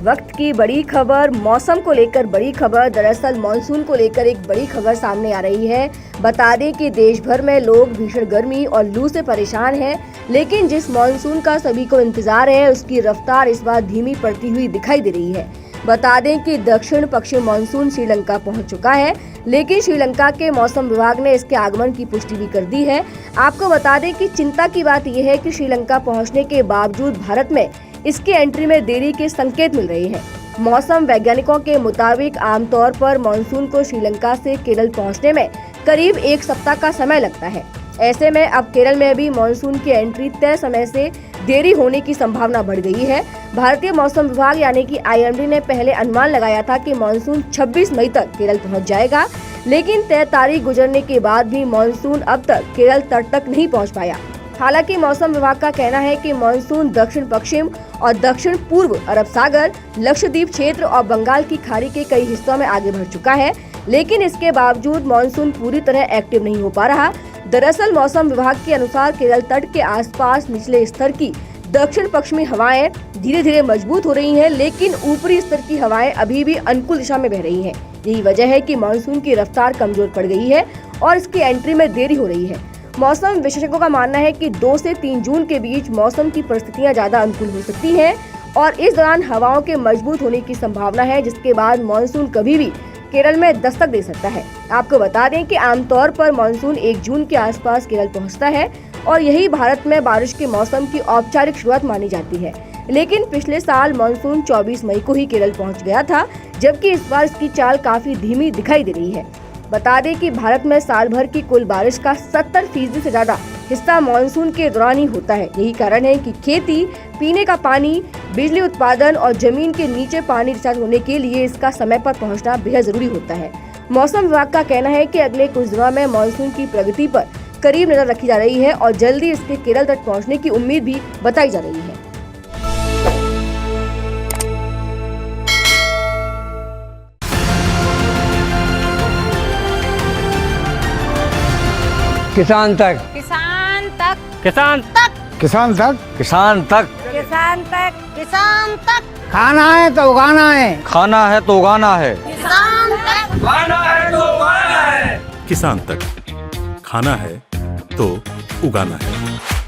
वक्त की बड़ी खबर, मौसम को लेकर बड़ी खबर। दरअसल मानसून को लेकर एक बड़ी खबर सामने आ रही है। बता दें कि देश भर में लोग भीषण गर्मी और लू से परेशान हैं, लेकिन जिस मानसून का सभी को इंतजार है उसकी रफ्तार इस बार धीमी पड़ती हुई दिखाई दे रही है। बता दें कि दक्षिण पश्चिम मानसून श्रीलंका पहुंच चुका है, लेकिन श्रीलंका के मौसम विभाग ने इसके आगमन की पुष्टि भी कर दी है। आपको बता दें कि चिंता की बात यह है कि श्रीलंका पहुंचने के बावजूद भारत में इसकी एंट्री में देरी के संकेत मिल रहे हैं। मौसम वैज्ञानिकों के मुताबिक आमतौर पर मानसून को श्रीलंका से केरल पहुंचने में करीब एक सप्ताह का समय लगता है। ऐसे में अब केरल में भी मानसून की एंट्री तय समय से देरी होने की संभावना बढ़ गई है। भारतीय मौसम विभाग यानी कि IMD ने पहले अनुमान लगाया था कि मानसून 26 मई तक केरल पहुंच जाएगा, लेकिन तय तारीख गुजरने के बाद भी मानसून अब तक केरल तट तक नहीं पहुंच पाया। हालांकि मौसम विभाग का कहना है कि मानसून दक्षिण पश्चिम और दक्षिण पूर्व अरब सागर, लक्षद्वीप क्षेत्र और बंगाल की खाड़ी के कई हिस्सों में आगे बढ़ चुका है, लेकिन इसके बावजूद मानसून पूरी तरह एक्टिव नहीं हो पा रहा। दरअसल मौसम विभाग के अनुसार केरल तट के आसपास निचले स्तर की दक्षिण पश्चिमी हवाएं धीरे धीरे मजबूत हो रही हैं, लेकिन ऊपरी स्तर की हवाएं अभी भी अनुकूल दिशा में बह रही हैं। यही वजह है कि मानसून की रफ्तार कमजोर पड़ गई है और इसकी एंट्री में देरी हो रही है। मौसम विशेषज्ञों का मानना है कि 2 से 3 जून के बीच मौसम की परिस्थितियां ज्यादा अनुकूल हो सकती हैं और इस दौरान हवाओं के मजबूत होने की संभावना है, जिसके बाद मानसून कभी भी केरल में दस्तक दे सकता है। आपको बता दें कि आमतौर पर मानसून 1 जून के आसपास केरल पहुंचता है और यही भारत में बारिश के मौसम की औपचारिक शुरुआत मानी जाती है। लेकिन पिछले साल मानसून 24 मई को ही केरल पहुंच गया था, जबकि इस बार इसकी चाल काफी धीमी दिखाई दे रही है। बता दें कि भारत में साल भर की कुल बारिश का 70% से ज्यादा हिस्सा मानसून के दौरान ही होता है। यही कारण है कि खेती, पीने का पानी, बिजली उत्पादन और जमीन के नीचे पानी रिचार्ज होने के लिए इसका समय पर पहुंचना बेहद जरूरी होता है। मौसम विभाग का कहना है कि अगले कुछ दिनों में मानसून की प्रगति पर करीब नजर रखी जा रही है और जल्दी इसके केरल तक पहुंचने की उम्मीद भी बताई जा रही है। किसान तक, किसान तक, किसान तक, किसान तक, किसान तक, किसान तक, किसान तक, खाना है तो उगाना है, खाना है तो उगाना है, किसान तक, खाना है तो उगाना है। किसान तक, खाना है तो उगाना है।